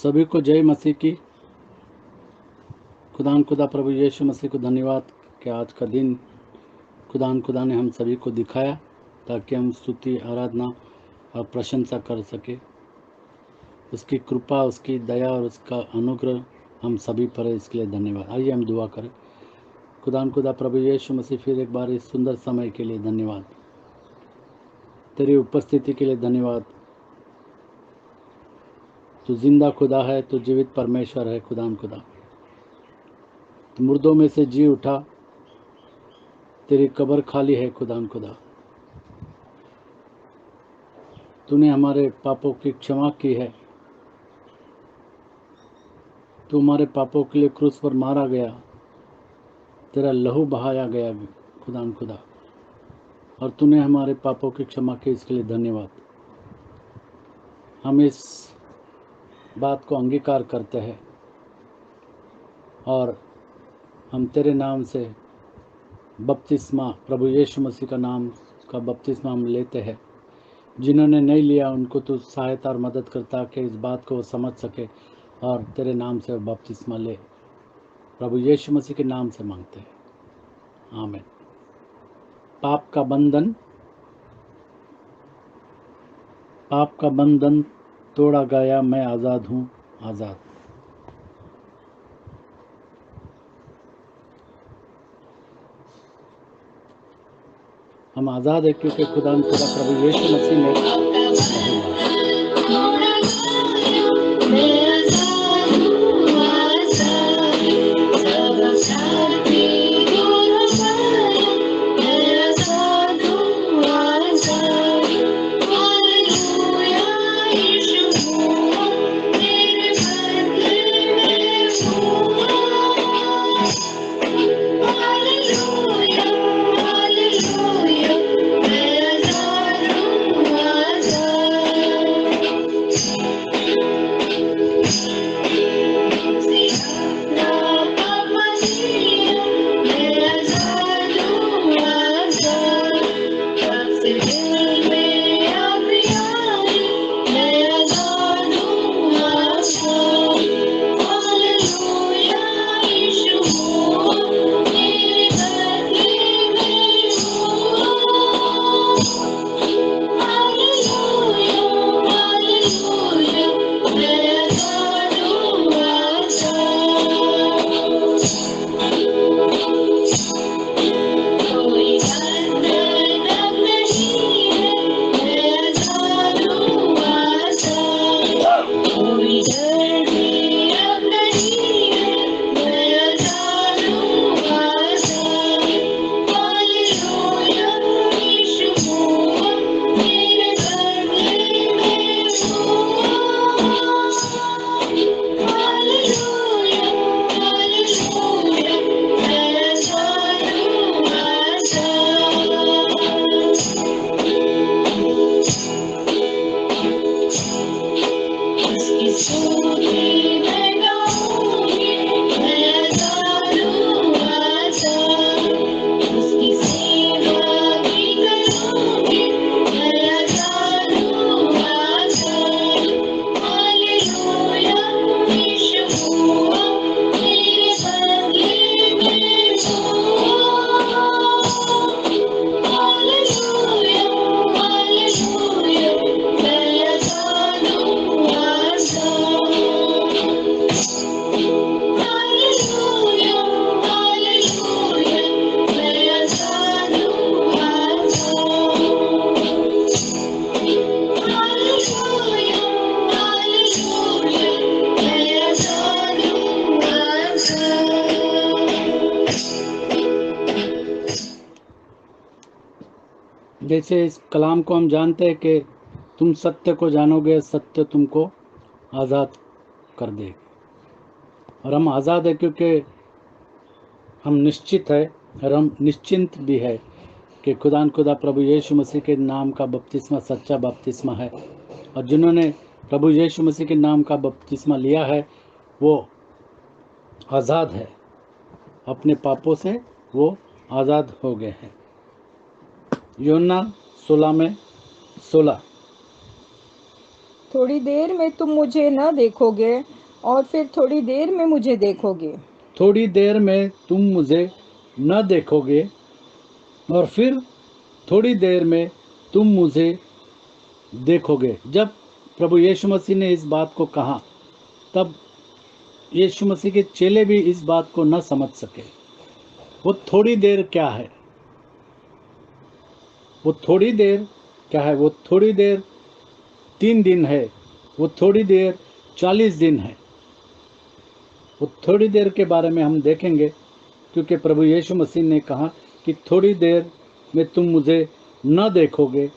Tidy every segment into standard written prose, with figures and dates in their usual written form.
सभी को जय मसीह की। खुदा प्रभु यीशु मसीह को धन्यवाद कि आज का दिन खुदा ने हम सभी को दिखाया ताकि हम स्तुति आराधना और प्रशंसा कर सके। उसकी कृपा, उसकी दया और उसका अनुग्रह हम सभी पर है, इसके लिए धन्यवाद। आइए हम दुआ करें। खुदा प्रभु यीशु मसीह, फिर एक बार इस सुंदर समय के लिए धन्यवाद, तेरी उपस्थिति के लिए धन्यवाद। तू जिंदा खुदा है, तू जीवित परमेश्वर है। खुदा तू मुर्दों में से जी उठा, तेरी कब्र खाली है। खुदा तूने हमारे पापों की क्षमा की है। तू हमारे पापों के लिए क्रूस पर मारा गया, तेरा लहू बहाया गया खुदा, और तूने हमारे पापों की क्षमा की, इसके लिए धन्यवाद। हम इस बात को अंगीकार करते हैं और हम तेरे नाम से बपतिस्मा, प्रभु यीशु मसीह का नाम का बपतिस्मा हम लेते हैं। जिन्होंने नहीं लिया उनको तू सहायता और मदद करता कि इस बात को वो समझ सके और तेरे नाम से बपतिस्मा ले। प्रभु यीशु मसीह के नाम से मांगते हैं, आमीन। पाप का बंधन तोड़ा गया, मैं आज़ाद हूँ, आज़ाद। हम आज़ाद है क्योंकि खुदा प्रभु यीशु मसीह ने जैसे इस कलाम को हम जानते हैं कि तुम सत्य को जानोगे, सत्य तुमको आज़ाद कर देगी। और हम आज़ाद है क्योंकि हम निश्चित है और हम निश्चिंत भी है कि खुदा प्रभु यीशु मसीह के नाम का बपतिस्मा सच्चा बपतिस्मा है। और जिन्होंने प्रभु यीशु मसीह के नाम का बपतिस्मा लिया है वो आज़ाद है, अपने पापों से वो आज़ाद हो गए हैं। यूहन्ना 16 में 16 थोड़ी देर में तुम मुझे न देखोगे और फिर थोड़ी देर में मुझे देखोगे। थोड़ी देर में तुम मुझे न देखोगे और फिर थोड़ी देर में तुम मुझे देखोगे। जब प्रभु यीशु मसीह ने इस बात को कहा तब यीशु मसीह के चेले भी इस बात को न समझ सके। वो थोड़ी देर क्या है? वो थोड़ी देर क्या है? वो थोड़ी देर 3 दिन है, वो थोड़ी देर 40 दिन है। वो थोड़ी देर के बारे में हम देखेंगे, क्योंकि प्रभु यीशु मसीह ने कहा कि थोड़ी देर में तुम मुझे न देखोगे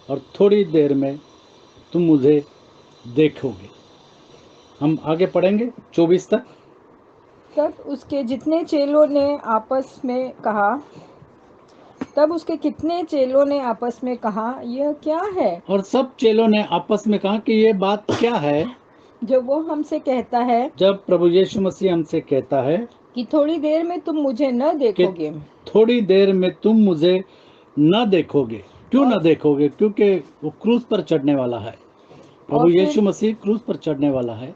और थोड़ी देर में तुम मुझे देखोगे। हम आगे पढ़ेंगे 24 तक। तब उसके जितने चेलों ने आपस में कहा तब उसके कितने चेलों ने आपस में कहा, यह क्या है और सब चेलों ने आपस में कहा कि ये बात क्या है जो वो हमसे कहता है जब प्रभु यीशु मसीह हमसे कहता है कि थोड़ी देर में तुम मुझे न कि देखोगे थोड़ी देर में तुम मुझे न देखोगे। क्यों न और देखोगे? क्योंकि वो क्रूस पर चढ़ने वाला है। प्रभु और यीशु फिर मसीह क्रूस पर चढ़ने वाला है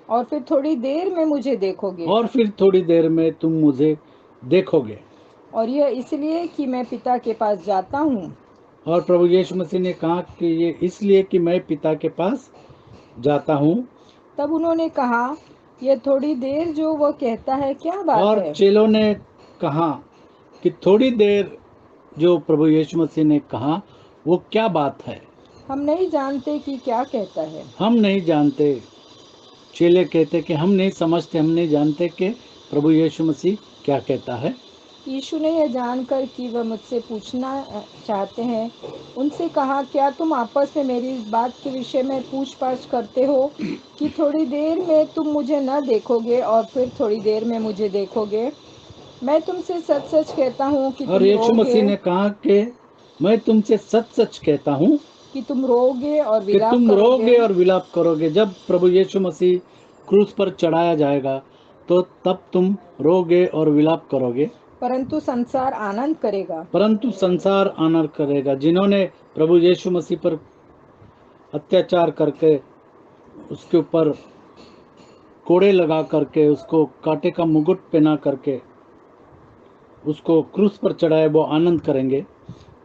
और फिर थोड़ी देर में मुझे देखोगे। और फिर थोड़ी देर में तुम मुझे देखोगे। और यह इसलिए कि मैं पिता के पास जाता हूँ। और प्रभु यीशु मसीह ने कहा कि ये इसलिए कि मैं पिता के पास जाता हूँ। तब उन्होंने कहा, यह थोड़ी देर जो वह कहता है क्या बात और है। चेलों ने कहा कि थोड़ी देर जो प्रभु यीशु मसीह ने कहा वो क्या बात है? हम नहीं जानते कि क्या कहता है। हम नहीं जानते। चेले कहते कि हम नहीं समझते, हम नहीं जानते कि प्रभु यीशु मसीह क्या कहता है। यीशु ने यह जानकर कि वह मुझसे पूछना चाहते हैं, उनसे कहा, क्या तुम आपस में मेरी इस बात के विषय में पूछ-पाछ करते हो कि थोड़ी देर में तुम मुझे न देखोगे और फिर थोड़ी देर में मुझे देखोगे। मैं तुमसे सच-सच कहता हूँ और यीशु मसीह ने कहा कि मैं तुमसे सच सच कहता हूँ कि तुम रोओगे और कि विलाप तुम करोगे, रोगे और विलाप करोगे। जब प्रभु यीशु मसीह क्रूस पर चढ़ाया जाएगा तो तब तुम रोगे और विलाप करोगे, परंतु संसार आनंद करेगा। परंतु संसार आनंद करेगा। जिन्होंने प्रभु यीशु मसीह पर अत्याचार करके उसके ऊपर कोड़े लगा करके उसको कांटे का मुकुट पहना करके उसको क्रूस पर चढ़ाए, वो आनंद करेंगे।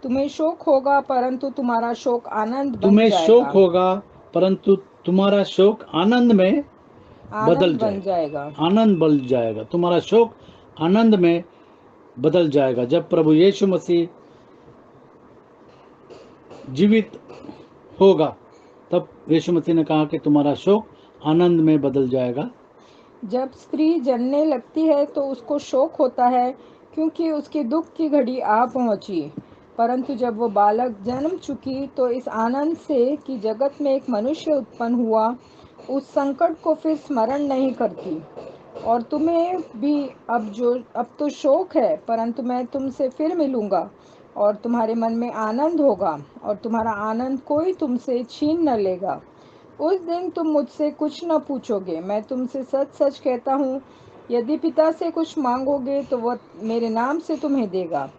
तुम्हें शोक होगा परंतु तुम्हारा शोक आनंद बन तुम्हें शोक जाएगा। होगा परंतु तुम्हारा शोक आनंद में बदल आनंद बन जाएगा। जाएगा। आनंद बन जाएगा। तुम्हारा शोक आनंद में बदल जाएगा। जब प्रभु यीशु मसीह जीवित होगा तब यीशु मसीह ने कहा कि तुम्हारा शोक आनंद में बदल जाएगा। जब स्त्री जनने लगती है तो उसको शोक होता है, क्योंकि उसके दुख की घड़ी आ पहुंची। परंतु जब वो बालक जन्म चुकी तो इस आनंद से कि जगत में एक मनुष्य उत्पन्न हुआ, उस संकट को फिर स्मरण नहीं करती। और तुम्हें भी अब तो शोक है, परंतु मैं तुमसे फिर मिलूंगा और तुम्हारे मन में आनंद होगा और तुम्हारा आनंद कोई तुमसे छीन न लेगा। उस दिन तुम मुझसे कुछ न पूछोगे। मैं तुमसे सच-सच कहता हूँ, यदि पिता से कुछ मांगोगे तो वह मेरे नाम से तुम्हें देगा।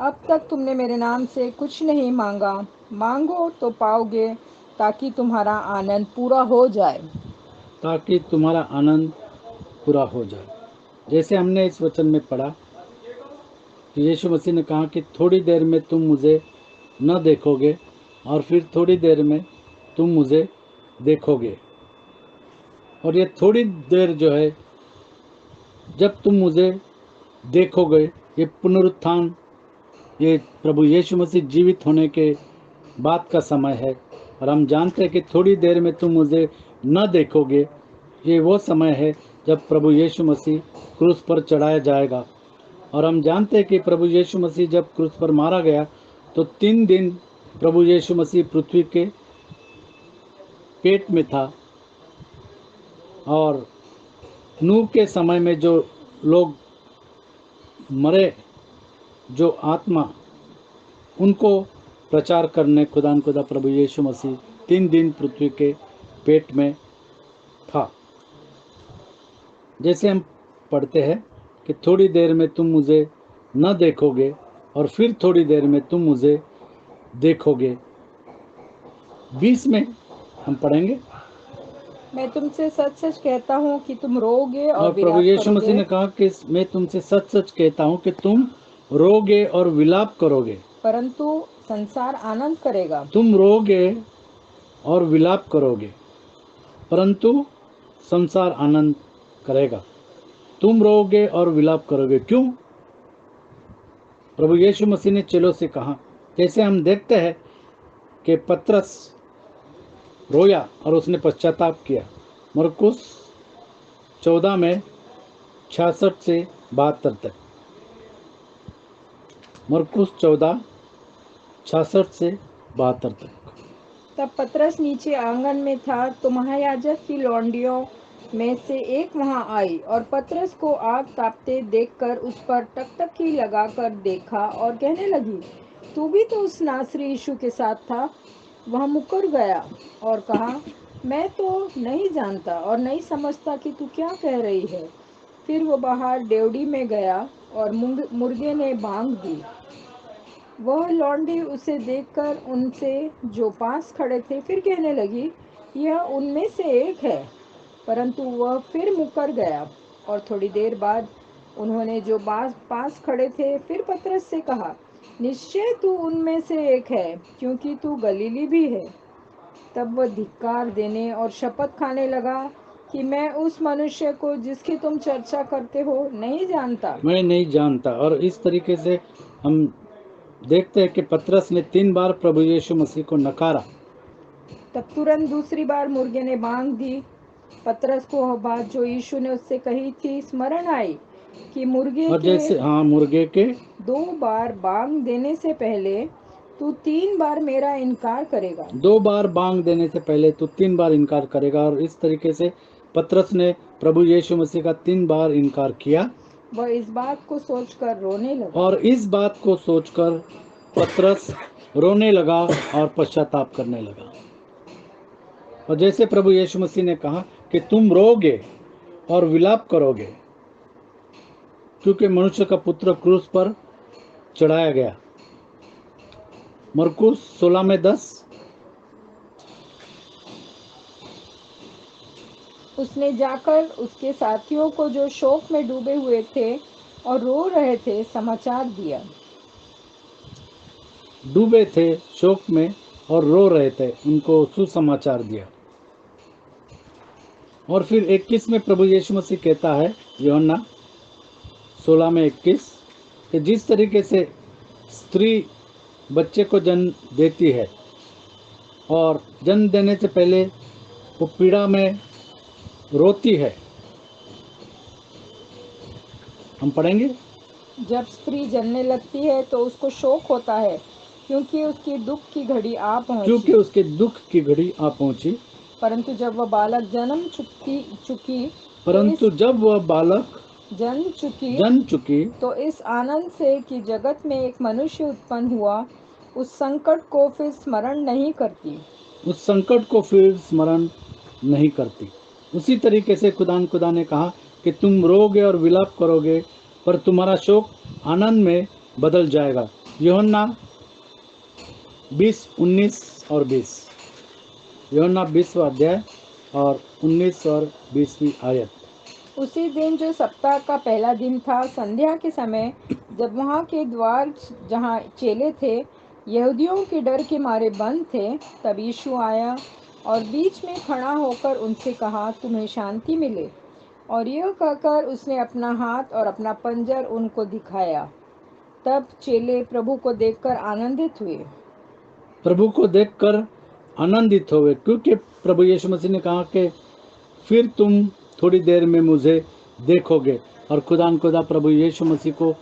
अब तक तुमने मेरे नाम से कुछ नहीं मांगा। मांगो तो पाओगे, ताकि तुम्हारा आनंद पूरा हो जाए। ताकि तुम्हारा आनंद पूरा हो जाए। जैसे हमने इस वचन में पढ़ा कि यीशु मसीह ने कहा कि थोड़ी देर में तुम मुझे न देखोगे और फिर थोड़ी देर में तुम मुझे देखोगे। और ये थोड़ी देर जो है, जब तुम मुझे देखोगे, ये पुनरुत्थान, ये प्रभु यीशु मसीह जीवित होने के बाद का समय है। और हम जानते हैं कि थोड़ी देर में तुम मुझे न देखोगे, ये वो समय है जब प्रभु यीशु मसीह क्रूस पर चढ़ाया जाएगा। और हम जानते हैं कि प्रभु यीशु मसीह जब क्रूस पर मारा गया तो 3 दिन प्रभु यीशु मसीह पृथ्वी के पेट में था। और नूह के समय में जो लोग मरे, जो आत्मा, उनको प्रचार करने खुदा प्रभु यीशु मसीह 3 दिन पृथ्वी के पेट में था। जैसे हम पढ़ते हैं कि थोड़ी देर में तुम मुझे न देखोगे और फिर थोड़ी देर में तुम मुझे देखोगे। 20 में हम पढ़ेंगे। मैं तुमसे सच सच कहता हूँ कि तुम रोगे और और प्रभु विलाप यीशु मसीह करोगे, ने कहा कि मैं तुमसे सच सच कहता हूँ कि तुम रोगे और विलाप करोगे। परंतु संसार आनंद करेगा। तुम रोगे और विलाप करोगे, परंतु संसार आनंद करेगा। तुम रोगे और विलाप करोगे, क्यों? प्रभु यीशु मसीह ने चेलों से कहा। जैसे हम देखते हैं कि पतरस रोया और उसने पश्चाताप किया। मरकुस 14 में 66 से 72 तक। मरकुस 14 66 से 72 तक। तब पतरस नीचे आंगन में था तो महायाजक की लौंडियों में से एक वहां आई और पतरस को आग तापते देखकर उस पर टकटकी लगाकर देखा और कहने लगी, तू भी तो उस नासरी यीशु के साथ था। वह मुकर गया और कहा, मैं तो नहीं जानता और नहीं समझता कि तू क्या कह रही है। फिर वो बाहर डेवढ़ी में गया और मुर्गे ने बांग दी। वह लौंडी उसे देखकर उनसे जो पास खड़े थे फिर कहने लगी, यह उनमें से एक है। परंतु वह फिर मुकर गया। और थोड़ी देर बाद उन्होंने जो पास खड़े थे फिर पतरस से कहा, निश्चय तू उनमें से एक है, क्योंकि तू गलीली भी है। तब वह धिक्कार देने और शपथ खाने लगा कि मैं उस मनुष्य को जिसकी तुम चर्चा करते हो नहीं जानता। मैं नहीं जानता। और इस तरीके से हम देखते हैं कि पतरस ने 3 बार प्रभु यीशु मसीह को नकारा। तब तुरंत दूसरी बार मुर्गे ने बांग दी। पतरस को वह बात जो यीशु ने उससे कही थी स्मरण आई कि और जैसे मुर्गे के 2 बार बांग देने से पहले तू 3 बार मेरा इनकार करेगा। 2 बार बांग देने से पहले तू 3 बार इनकार करेगा। और इस तरीके से पतरस ने प्रभु यीशु मसीह का 3 बार इनकार किया। वह इस बात को सोचकर रोने लगा। और इस बात को सोचकर पतरस रोने लगा और पश्चाताप करने लगा। और जैसे प्रभु यीशु मसीह ने कहा कि तुम रोगे और विलाप करोगे, क्योंकि मनुष्य का पुत्र क्रूस पर चढ़ाया गया। मरकुस 16 में 10। उसने जाकर उसके साथियों को जो शोक में डूबे हुए थे और रो रहे थे समाचार दिया। डूबे थे शोक में और रो रहे थे, उनको सुसमाचार दिया। और फिर 21 में प्रभु यीशु मसीह कहता है, यूहन्ना 16 में 21, कि जिस तरीके से स्त्री बच्चे को जन्म देती है और जन्म देने से पहले वो पीड़ा में रोती है। हम पढ़ेंगे। जब स्त्री जलने लगती है तो उसको शोक होता है, क्योंकि उसकी दुख की घड़ी आ क्योंकि पहुंची। उसके दुख की घड़ी आ पहुंची। परंतु जब वह बालक जन्म चुकी परंतु जब वह बालक जन्म जन्म चुकी तो इस आनंद से कि जगत में एक मनुष्य उत्पन्न हुआ, उस संकट को फिर स्मरण नहीं करती। उस संकट को फिर स्मरण नहीं करती। उसी तरीके से खुदा ने कहा कि तुम रोगे और विलाप करोगे, पर तुम्हारा शोक आनंद में बदल जाएगा। यूहन्ना 20, 19 और 20। यूहन्ना 20वां अध्याय और 19 और 20वीं आयत। उसी दिन जो सप्ताह का पहला दिन था, संध्या के समय, जब वहाँ के द्वार जहाँ चेले थे यहूदियों के डर के मारे बंद थे, तब यीशु आया और बीच में खड़ा होकर उनसे कहा, तुम्हें शांति मिले। और यह कहकर उसने अपना हाथ और अपना पंजर उनको दिखाया। तब चेले प्रभु को देखकर आनंदित हुए। प्रभु को देखकर आनंदित हुए, क्योंकि प्रभु यीशु मसीह ने कहा कि फिर तुम थोड़ी देर में मुझे देखोगे। और खुदा प्रभु यीशु मसीह को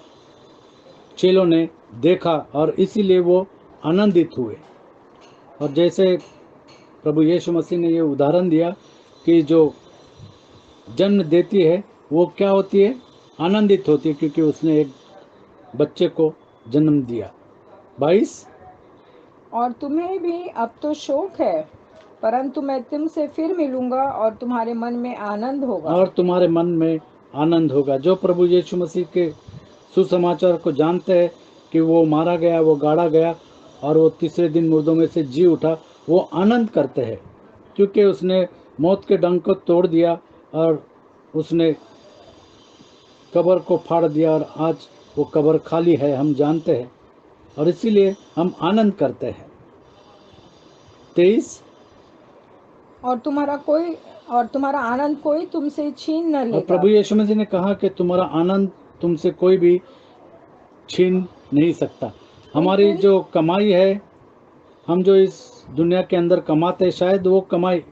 चेलों ने देखा और इसीलिए वो आनंदित हुए। और जैसे प्रभु यीशु मसीह ने ये उदाहरण दिया कि जो जन्म देती है वो क्या होती है? आनंदित होती है, क्योंकि उसने एक बच्चे को जन्म दिया। 22। और तुम्हें भी अब तो शोक है, परंतु मैं तुमसे फिर मिलूंगा और तुम्हारे मन में आनंद होगा। और तुम्हारे मन में आनंद होगा। जो प्रभु यीशु मसीह के सुसमाचार को जानते हैं कि वो मारा गया, वो गाड़ा गया और वो तीसरे दिन मुर्दों में से जी उठा, वो आनंद करते हैं, क्योंकि उसने मौत के डंक को तोड़ दिया और उसने कब्र को फाड़ दिया, और आज वो कब्र खाली है, हम जानते हैं, और इसीलिए हम आनंद करते हैं। 23। और तुम्हारा आनंद कोई तुमसे छीन न और लेगा। प्रभु यीशु मसीह ने कहा कि तुम्हारा आनंद तुमसे कोई भी छीन नहीं सकता। हमारी दिन- जो कमाई है, हम जो इस दुनिया के अंदर कमाते हैं, शायद वो कमाई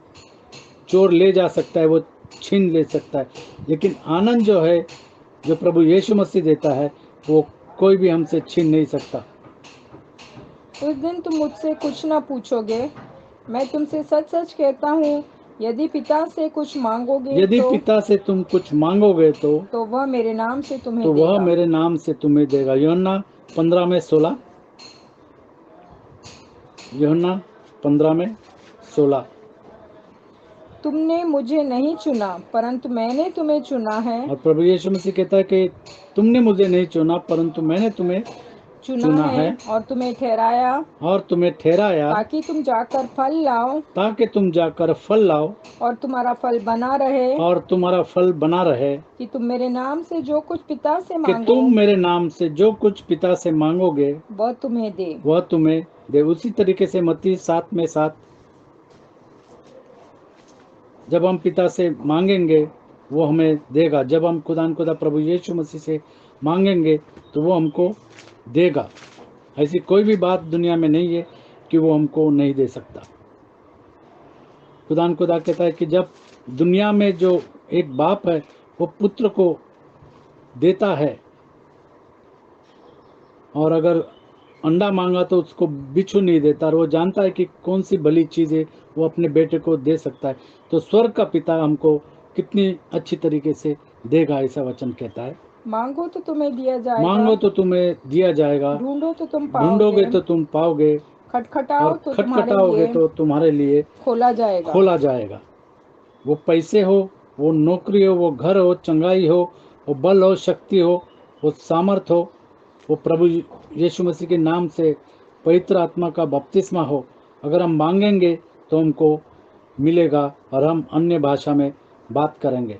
चोर ले जा सकता है, वो छीन ले सकता है, लेकिन आनंद जो है, जो प्रभु यीशु मसीह देता है, वो कोई भी हमसे छीन नहीं सकता। उस दिन तुम मुझसे कुछ न पूछोगे। मैं तुमसे सच सच कहता हूँ, यदि पिता से कुछ मांगोगे यदि पिता से तुम कुछ मांगोगे तो वह मेरे नाम से तुम्हें तो वह देगा। मेरे नाम से तुम्हें देगा। यूहन्ना 15:16। यूहन्ना 15:16। तुमने मुझे नहीं चुना, परंतु मैंने तुम्हें चुना है। और प्रभु यीशु मसीह कहता है कि तुमने मुझे नहीं चुना, परंतु मैंने तुम्हें चुना है और तुम्हें ठहराया, और तुम्हें ठहराया, ताकि तुम जाकर फल लाओ ताकि तुम जाकर फल लाओ और तुम्हारा फल बना रहे, और तुम्हारा फल बना रहे, कि तुम मेरे नाम से जो कुछ पिता से कि मांगो तुम मेरे नाम से जो कुछ पिता से मांगोगे वह तुम्हें दे। वह तुम्हें दे। उसी तरीके से मत्ती 7:7, जब हम पिता से मांगेंगे वो हमें देगा। जब हम खुदा प्रभु यीशु मसीह से मांगेंगे तो वो हमको देगा। ऐसी कोई भी बात दुनिया में नहीं है कि वो हमको नहीं दे सकता। खुदा कहता है कि जब दुनिया में जो एक बाप है वो पुत्र को देता है, और अगर अंडा मांगा तो उसको बिच्छू नहीं देता, और वो जानता है कि कौन सी भली चीज़ है वो अपने बेटे को दे सकता है, तो स्वर्ग का पिता हमको कितनी अच्छी तरीके से देगा, ऐसा वचन कहता है। मांगो तो तुम्हें दिया जाएगा, मांगो तो तुम्हें दिया जाएगा, ढूंढो तो तुम ढूंढोगे पाओगे, तो तुम पाओगे, खटखटाओ और तो तुम्हारे खटखटाओगे लिए तो तुम्हारे लिए खोला जाएगा। खोला जाएगा। वो पैसे हो, वो नौकरी हो, वो घर हो, चंगाई हो, वो बल हो, शक्ति हो, वो सामर्थ हो, वो प्रभु यीशु मसीह के नाम से पवित्र आत्मा का बपतिस्मा हो, अगर हम मांगेंगे तो हमको मिलेगा, और हम अन्य भाषा में बात करेंगे।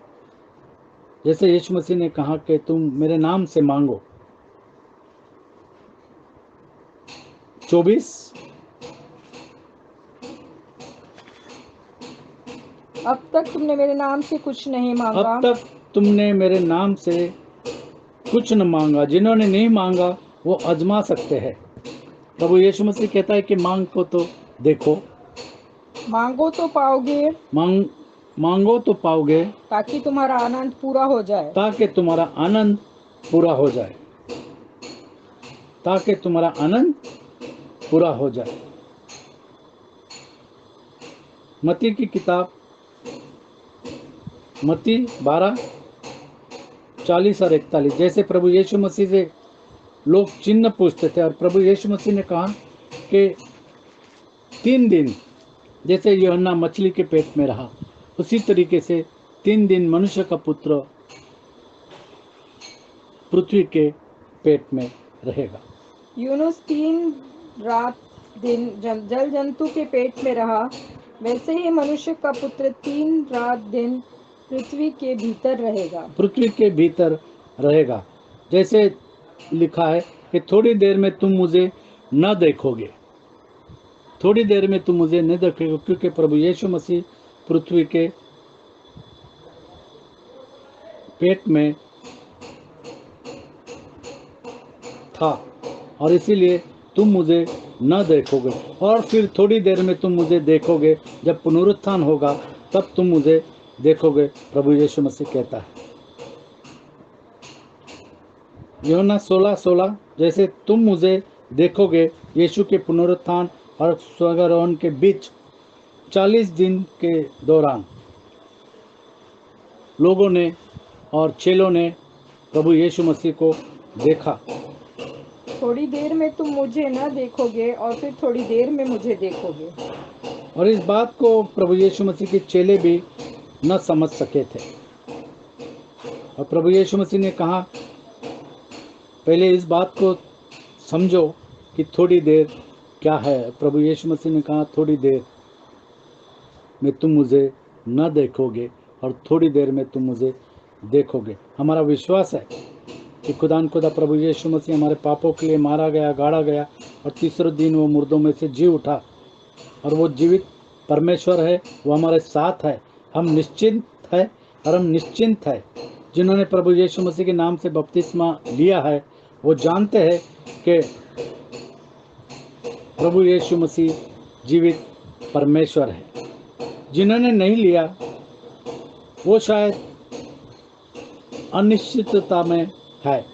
जैसे यीशु मसीह ने कहा कि तुम मेरे नाम से मांगो। 24। अब तक तुमने मेरे नाम से कुछ नहीं मांगा। अब तक तुमने मेरे नाम से कुछ न मांगा। जिन्होंने नहीं मांगा वो आजमा सकते हैं। प्रभु यीशु मसीह कहता है कि मांग को तो देखो, मांगो तो पाओगे, मांगो तो पाओगे, ताकि तुम्हारा आनंद पूरा हो जाए। ताकि तुम्हारा आनंद पूरा हो जाए, ताकि तुम्हारा आनंद पूरा हो जाए। मत्ती की किताब, मत्ती 12:40 और 41। जैसे प्रभु यीशु मसीह से लोग चिन्ह पूछते थे, और प्रभु यीशु मसीह ने कहा कि 3 दिन जैसे यूहन्ना मछली के पेट में रहा, उसी तरीके से 3 दिन मनुष्य का पुत्र पृथ्वी के पेट में रहेगा। यूनुस 3 रात दिन जल जंतु के पेट में रहा, वैसे ही मनुष्य का पुत्र 3 रात दिन पृथ्वी के भीतर रहेगा। पृथ्वी के भीतर रहेगा। जैसे लिखा है कि थोड़ी देर में तुम मुझे न देखोगे, थोड़ी देर में तुम मुझे नहीं देखोगे, क्योंकि प्रभु यीशु मसीह पृथ्वी के पेट में था, और इसीलिए तुम मुझे न देखोगे, और फिर थोड़ी देर में तुम मुझे देखोगे, जब पुनरुत्थान होगा तब तुम मुझे देखोगे, प्रभु यीशु मसीह कहता है। यूहन्ना 16:16। जैसे तुम मुझे देखोगे, यीशु के पुनरुत्थान और स्वर्गारोहण के बीच 40 दिन के दौरान लोगों ने और चेलों ने प्रभु यीशु मसीह को देखा। थोड़ी देर में तुम मुझे न देखोगे, और फिर थोड़ी देर में मुझे देखोगे। और इस बात को प्रभु यीशु मसीह के चेले भी न समझ सके थे, और प्रभु यीशु मसीह ने कहा, पहले इस बात को समझो कि थोड़ी देर क्या है? प्रभु यीशु मसीह ने कहा थोड़ी देर में तुम मुझे न देखोगे और थोड़ी देर में तुम मुझे देखोगे। हमारा विश्वास है कि खुदा प्रभु यीशु मसीह हमारे पापों के लिए मारा गया, गाड़ा गया और तीसरे दिन वो मुर्दों में से जी उठा और वो जीवित परमेश्वर है, वो हमारे साथ है। हम निश्चिंत है और हम निश्चिंत है। जिन्होंने प्रभु यीशु मसीह के नाम से बपतिस्मा लिया है वो जानते हैं कि प्रभु यीशु मसीह जीवित परमेश्वर है। जिन्होंने नहीं लिया वो शायद अनिश्चितता में है।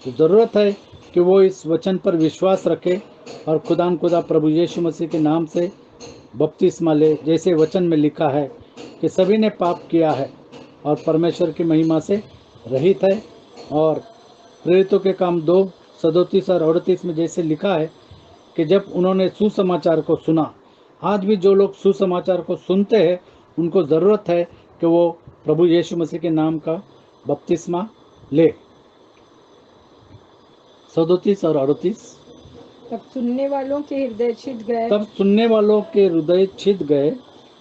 तो ज़रूरत है कि वो इस वचन पर विश्वास रखे और खुदा प्रभु यीशु मसीह के नाम से बपतिस्मा ले। जैसे वचन में लिखा है कि सभी ने पाप किया है और परमेश्वर की महिमा से रहित है। और प्रेरितों के काम 2:37 और 38 में जैसे लिखा है कि जब उन्होंने सुसमाचार को सुना। आज भी जो लोग सुसमाचार को सुनते हैं उनको ज़रूरत है कि वो प्रभु यीशु मसीह के नाम का बपतिस्मा ले। 37 और 38। तब सुनने वालों के हृदय छिद गए तब सुनने वालों के हृदय छिद गए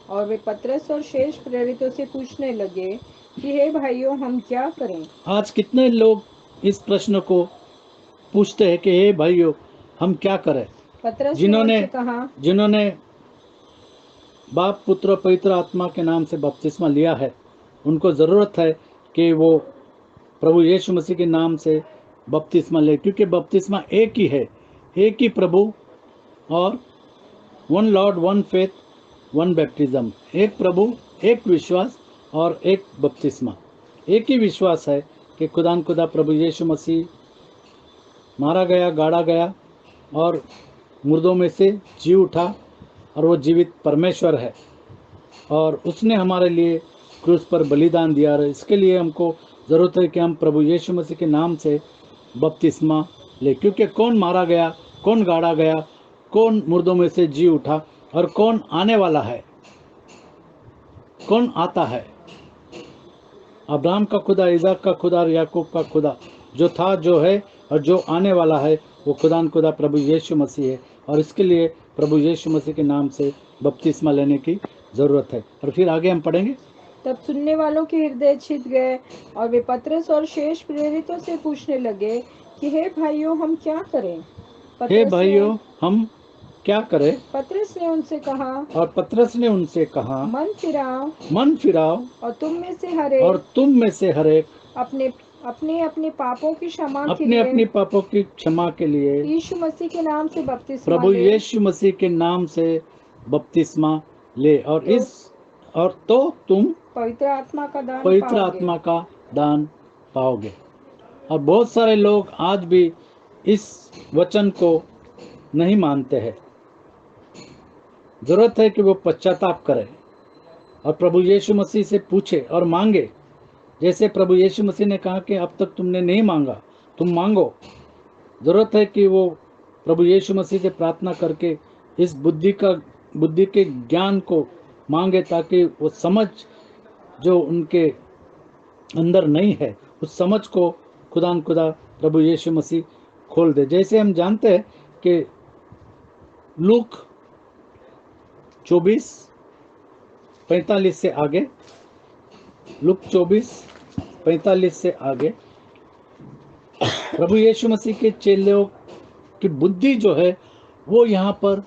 और वे पतरस और शेष प्रेरितों से पूछने लगे कि हे भाइयों, हम क्या करें? आज कितने लोग इस प्रश्न को पूछते हैं कि हे भाइयों, हम क्या करें? पतरस ने उनसे कहा, जिन्होंने बाप, पुत्र और पवित्र आत्मा के नाम से बपतिस्मा लिया है उनको ज़रूरत है कि वो प्रभु यीशु मसीह के नाम से बपतिस्मा ले, क्योंकि बपतिस्मा एक ही है, एक ही प्रभु और one Lord, one faith, one baptism. एक प्रभु, एक विश्वास और एक बपतिस्मा। एक ही विश्वास है कि खुदा प्रभु यीशु मसीह मारा गया, गाड़ा गया और मुर्दों में से जी उठा और वो जीवित परमेश्वर है और उसने हमारे लिए क्रूस पर बलिदान दिया। इसके लिए हमको ज़रूरत है कि हम प्रभु यीशु मसीह के नाम से बपतिस्मा ले, क्योंकि कौन मारा गया, कौन गाड़ा गया, कौन मुर्दों में से जी उठा और कौन आने वाला है, कौन आता है। अब्राहम का खुदा, इज़ाक का खुदा और याकूब का खुदा, जो था, जो है और जो आने वाला है, वो खुदा प्रभु यीशु मसीह है। और इसके लिए प्रभु यीशु मसीह के नाम से बपतिस्मा लेने की ज़रूरत है। और फिर आगे हम पढ़ेंगे। तब सुनने वालों के हृदय छिद गए और वे पतरस और शेष प्रेरितों से पूछने लगे कि हे भाइयों, हम क्या करें? हे भाइयों, हम क्या करें? पतरस ने उनसे कहा, और पतरस ने उनसे कहा, मन फिराओ, मन फिराओ और तुम में से हरेक अपने अपने पापों की क्षमा के लिए, अपने पापों की क्षमा के लिए यीशु मसीह के नाम से बपतिस्मा प्रभु ले। यीशु मसीह के नाम से बपतिस्मा ले और तो तुम पवित्र आत्मा का दान पाओगे। और बहुत सारे लोग आज भी इस वचन को नहीं मानते हैं। जरूरत है कि वो पश्चाताप करें और प्रभु यीशु मसीह से पूछे और मांगे। जैसे प्रभु यीशु मसीह ने कहा कि अब तक तुमने नहीं मांगा, तुम मांगो। जरूरत है कि वो प्रभु यीशु मसीह से प्रार्थना करके इस बुद्धि के ज्ञान को मांगे, ताकि वो समझ जो उनके अंदर नहीं है उस समझ को खुदा प्रभु यीशु मसीह खोल दे। जैसे हम जानते हैं कि लूक 24:45 से आगे, लूक 24:45 से आगे प्रभु यीशु मसीह के चेलों की बुद्धि जो है वो यहाँ पर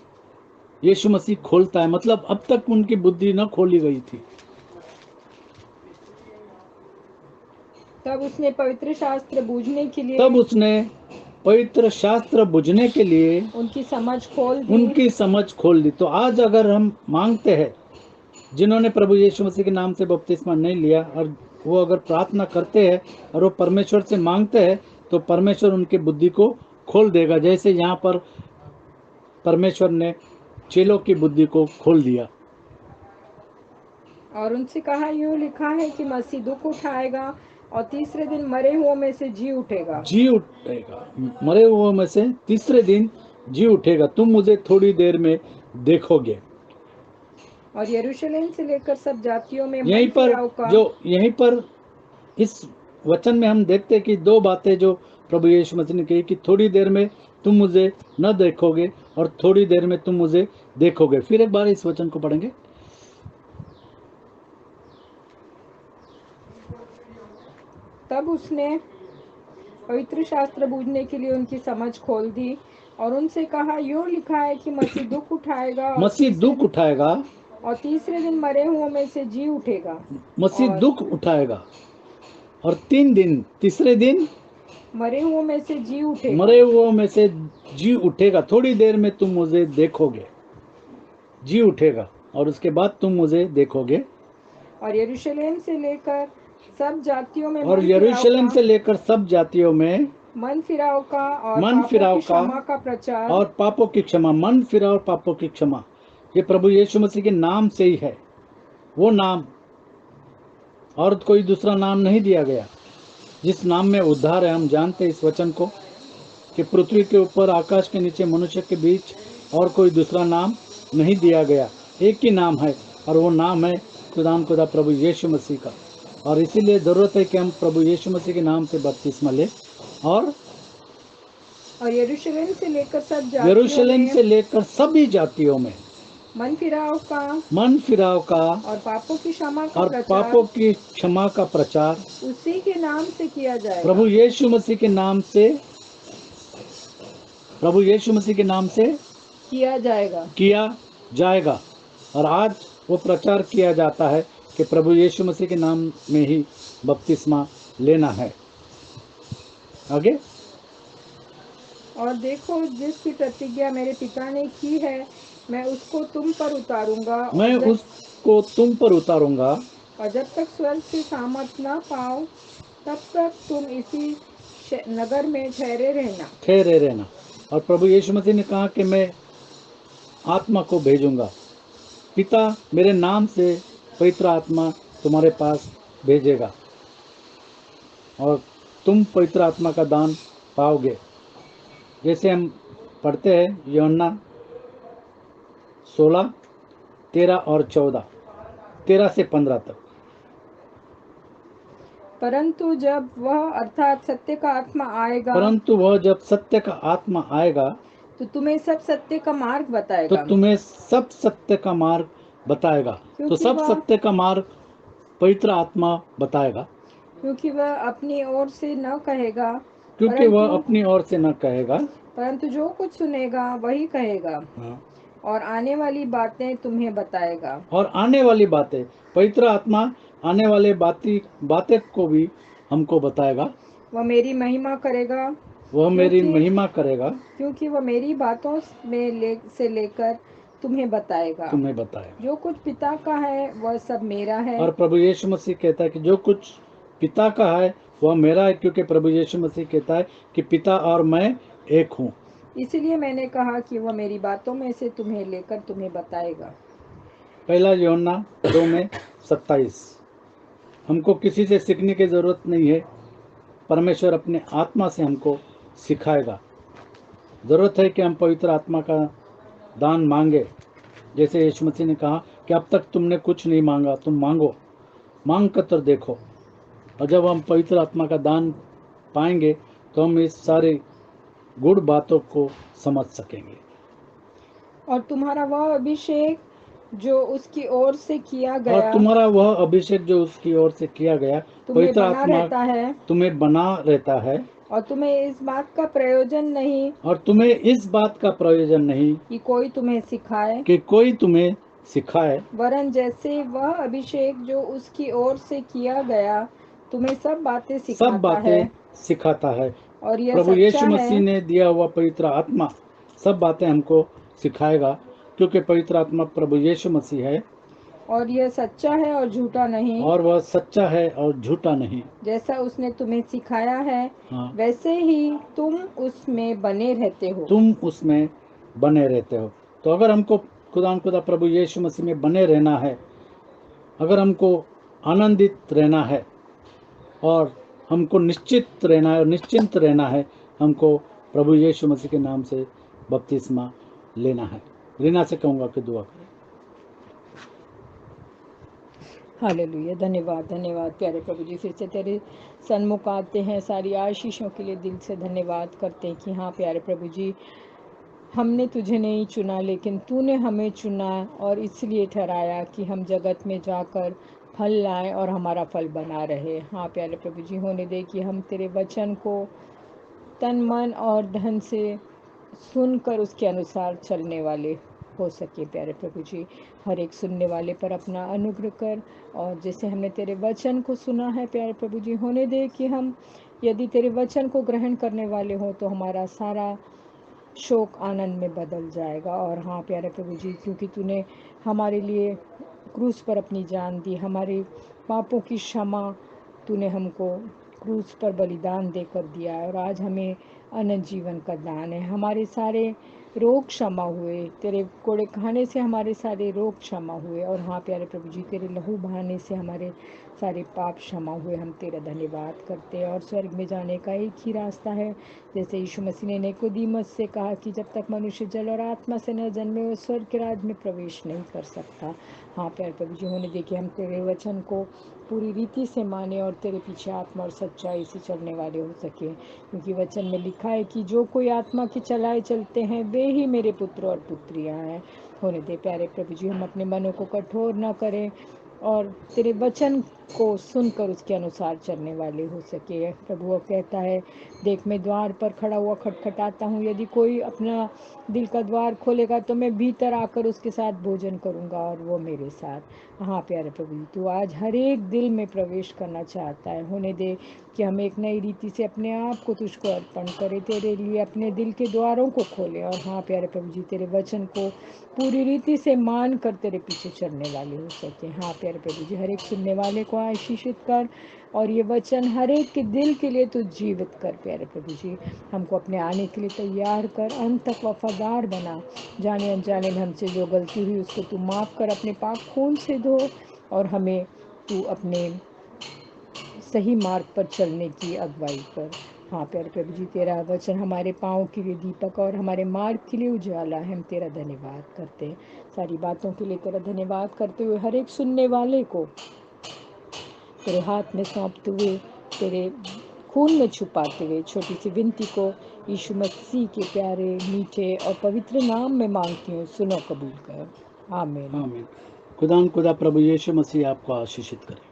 यीशु मसीह खोलता है। मतलब अब तक उनकी बुद्धि न खोली गई थी। तब उसने पवित्र शास्त्र बूझने के लिए उनकी समझ खोल दी। तो आज अगर हम मांगते हैं, जिन्होंने प्रभु यीशु मसीह के नाम से बपतिस्मा नहीं लिया और वो अगर प्रार्थना करते हैं और वो परमेश्वर से मांगते हैं, तो परमेश्वर उनकी बुद्धि को खोल देगा। जैसे यहाँ पर परमेश्वर ने चेलों की बुद्धि को खोल दिया और उनसे कहा, यूं लिखा है कि मसीह दुख उठाएगा और तीसरे दिन मरे हुओं में से जी उठेगा। मरे हुओं में से तीसरे दिन जी उठेगा। तुम मुझे थोड़ी देर में देखोगे। और यरूशलेम से लेकर सब जातियों में यहीं पर इस वचन में हम देखते हैं कि दो बातें जो प्रभु यीशु मसीह ने कही कि थोड़ी देर में तुम मुझे न देखोगे और थोड़ी देर में तुम मुझे देखोगे। फिर एक बार इस वचन को पढ़ेंगे। तब उसने पवित्र शास्त्र बूझने के लिए उनकी समझ खोल दी और उनसे कहा, यूं लिखा है कि मसीह दुख उठाएगा मसीह दुख उठाएगा और तीसरे दिन मरे हुओं में से जी उठेगा। मसीह और दुख उठाएगा और 3 दिन तीसरे दिन मरे हुओं में से जी उठेगा। मरे हुओं में से जी उठेगा। थोड़ी देर में तुम मुझे देखोगे, जी उठेगा और उसके बाद तुम मुझे देखोगे। और यरूशलेम से लेकर सब जातियों में और यरूशलेम से लेकर सब जातियों में मन फिराव का और मन पापों फिराव की का क्षमा का प्रचार और पापों की क्षमा, मन फिराव और पापों की क्षमा, ये प्रभु यीशु मसीह के नाम से ही है। वो नाम और कोई दूसरा नाम नहीं दिया गया जिस नाम में उद्धार है। हम जानते हैं इस वचन को कि पृथ्वी के ऊपर आकाश के नीचे मनुष्य के बीच और कोई दूसरा नाम नहीं दिया गया, एक ही नाम है और वो नाम है खुदा प्रभु यीशु मसीह का। और इसीलिए जरूरत है कि हम प्रभु यीशु मसीह के नाम से बपतिस्मा लें। और यरूशलेम से लेकर सब यरूशलेम जातियों से में लेकर सभी जातियों में मन फिराव का और पापों की क्षमा का और प्रचार पापों की क्षमा का प्रचार उसी के नाम से किया जाएगा। प्रभु यीशु मसीह के नाम से, प्रभु यीशु मसीह के नाम से किया जाएगा। और आज वो प्रचार किया जाता है कि प्रभु यीशु मसीह के नाम में ही बपतिस्मा लेना है। आगे, और देखो, जिसकी प्रतिज्ञा मेरे पिता ने की है मैं उसको तुम पर उतारूंगा मैं उसको तुम पर उतारूंगा और जब तक स्वर्ग से सामर्थ न पाओ तब तक तुम इसी नगर में ठहरे रहना। और प्रभु यीशु मसीह ने कहा कि मैं आत्मा को भेजूंगा, पिता मेरे नाम से पवित्र आत्मा तुम्हारे पास भेजेगा और तुम पवित्र आत्मा का दान पाओगे। जैसे हम पढ़ते हैं यूहन्ना 16, 13 और 14, 13 से 15 तक। परंतु जब वह अर्थात सत्य का आत्मा आएगा, परंतु वह जब सत्य का आत्मा आएगा तो तुम्हें सब सत्य का मार्ग तो बताएगा। तुम्हें सब सत्य का मार्ग बताएगा। तो सब सत्य का मार्ग पवित्र आत्मा बताएगा, क्योंकि वह अपनी ओर से न कहेगा, क्योंकि वह अपनी ओर से न कहेगा, परंतु जो कुछ सुनेगा वही कहेगा। हाँ। और आने वाली बातें तुम्हें बताएगा। और आने वाली बातें, पवित्र आत्मा आने वाले बातें को भी हमको बताएगा। वह मेरी महिमा करेगा, वह मेरी महिमा करेगा, क्योंकि वह मेरी बातों में से लेकर तुम्हें बताएगा। जो कुछ पिता का है वह सब मेरा है। और प्रभु यीशु मसीह कहता है कि जो कुछ पिता का है वह मेरा है, क्योंकि प्रभु यीशु मसीह कहता है कि पिता और मैं एक हूँ। इसलिए मैंने कहा कि वह मेरी बातों में से तुम्हें लेकर तुम्हें बताएगा। पहला यूहन्ना 2:27। हमको किसी से सीखने की जरूरत नहीं है, परमेश्वर अपने आत्मा से हमको सिखाएगा। जरूरत है कि हम पवित्र आत्मा का दान मांगे। जैसे यीशु मसीह ने कहा कि अब तक तुमने कुछ नहीं मांगा, तुम मांगो, मांग कर देखो। और जब हम पवित्र आत्मा का दान पाएंगे तो हम इस सारे गुड़ बातों को समझ सकेंगे। और तुम्हारा वह अभिषेक जो उसकी ओर से किया गया, और तुम्हारा वह अभिषेक जो उसकी ओर से किया गया, पवित्र आत्मा तुम्हें बना रहता है। और तुम्हें इस बात का प्रयोजन नहीं, और तुम्हें इस बात का प्रयोजन नहीं कि कोई तुम्हें सिखाए, वरन जैसे वह अभिषेक जो उसकी ओर से किया गया तुम्हें सब बातें सिखाता है। और यह प्रभु यीशु सच्चा मसीह ने दिया हुआ पवित्र आत्मा सब बातें हमको सिखाएगा, क्योंकि पवित्र आत्मा प्रभु यीशु मसीह है। और यह सच्चा है और झूठा नहीं। और वह सच्चा है और झूठा नहीं। जैसा उसने तुम्हें सिखाया है, हाँ, वैसे ही तुम उसमें बने रहते हो। तो अगर हमको खुदा प्रभु यीशु मसीह में बने रहना है, अगर हमको आनंदित रहना है और हमको निश्चित रहना है और निश्चिंत रहना है, हमको प्रभु यीशु मसीह के नाम से बपतिस्मा लेना है। रीना से कहूँगा कि दुआ करें। हालेलुया। धन्यवाद, धन्यवाद प्यारे प्रभु जी। फिर से तेरे सन्मुख आते हैं, सारी आशीषों के लिए दिल से धन्यवाद करते हैं कि हाँ प्यारे प्रभु जी, हमने तुझे नहीं चुना लेकिन तूने हमें चुना और इसलिए ठहराया कि हम जगत में जाकर फल लाएं और हमारा फल बना रहे। हाँ प्यारे प्रभु जी, होने दे कि हम तेरे वचन को तन मन और धन से सुनकर उसके अनुसार चलने वाले हो सके। प्यारे प्रभु जी, हर एक सुनने वाले पर अपना अनुग्रह कर, और जैसे हमने तेरे वचन को सुना है प्यारे प्रभु जी, होने दे कि हम यदि तेरे वचन को ग्रहण करने वाले हों तो हमारा सारा शोक आनंद में बदल जाएगा। और हाँ प्यारे प्रभु जी, क्योंकि तूने हमारे लिए क्रूस पर अपनी जान दी, हमारे पापों की क्षमा तूने हमको क्रूस पर बलिदान देकर दिया है, और आज हमें अनंत जीवन का दान है। हमारे सारे रोग क्षमा हुए, तेरे कोड़े खाने से हमारे सारे रोग क्षमा हुए। और हाँ प्यारे प्रभु जी, तेरे लहू बहाने से हमारे सारे पाप क्षमा हुए। हम तेरा धन्यवाद करते हैं। और स्वर्ग में जाने का एक ही रास्ता है, जैसे यीशु मसीह ने निकोदीमस से कहा कि जब तक मनुष्य जल और आत्मा से न जन्मे वो स्वर्ग के राज्य में प्रवेश नहीं कर सकता। हाँ प्यारे प्रभु जी, होने दे कि हम तेरे वचन को पूरी रीति से माने और तेरे पीछे आत्मा और सच्चाई से चलने वाले हो सके, क्योंकि वचन में लिखा है कि जो कोई आत्मा के चलाए चलते हैं वे ही मेरे पुत्र और पुत्रियां हैं। होने दे प्यारे प्रभु जी, हम अपने मनों को कठोर न करें और तेरे वचन को सुनकर उसके अनुसार चलने वाले हो सके। प्रभु वो कहता है, देख मैं द्वार पर खड़ा हुआ खटखटाता हूँ, यदि कोई अपना दिल का द्वार खोलेगा तो मैं भीतर आकर उसके साथ भोजन करूँगा और वो मेरे साथ। हाँ प्यारे प्रभु जी, तू आज हर एक दिल में प्रवेश करना चाहता है। होने दे कि हम एक नई रीति से अपने आप को तुझको अर्पण करें, तेरे लिए अपने दिल के द्वारों को खोलें। और हाँ प्यारे प्रभु जी, तेरे वचन को पूरी रीति से मान कर तेरे पीछे चलने वाले हो सके। हाँ प्यारे प्रभु जी, हर एक सुनने वाले को आशीषित कर, और ये वचन हर एक के दिल के लिए तू जीवित कर। प्यारे प्रभु जी, हमको अपने आने के लिए तैयार कर, अंत तक वफादार बना। जाने अनजाने में हमसे जो गलती हुई उसको तू माफ़ कर, अपने पाप खून से धो, और हमें तू अपने सही मार्ग पर चलने की अगुवाई कर। हाँ प्यारे प्रभु जी, तेरा वचन हमारे पाँव के लिए दीपक और हमारे मार्ग के लिए उजाला है। हम तेरा धन्यवाद करते हैं। सारी बातों के लिए तेरा धन्यवाद करते हुए हर एक सुनने वाले को तेरे हाथ में सौंपते हुए, तेरे खून में छुपाते हुए छोटी सी विनती को यीशु मसीह के प्यारे मीठे और पवित्र नाम में मांगती हूँ, सुनो कबूल कर। आमीन। आमीन। खुदा प्रभु यीशु मसीह आपको आशीषित करे।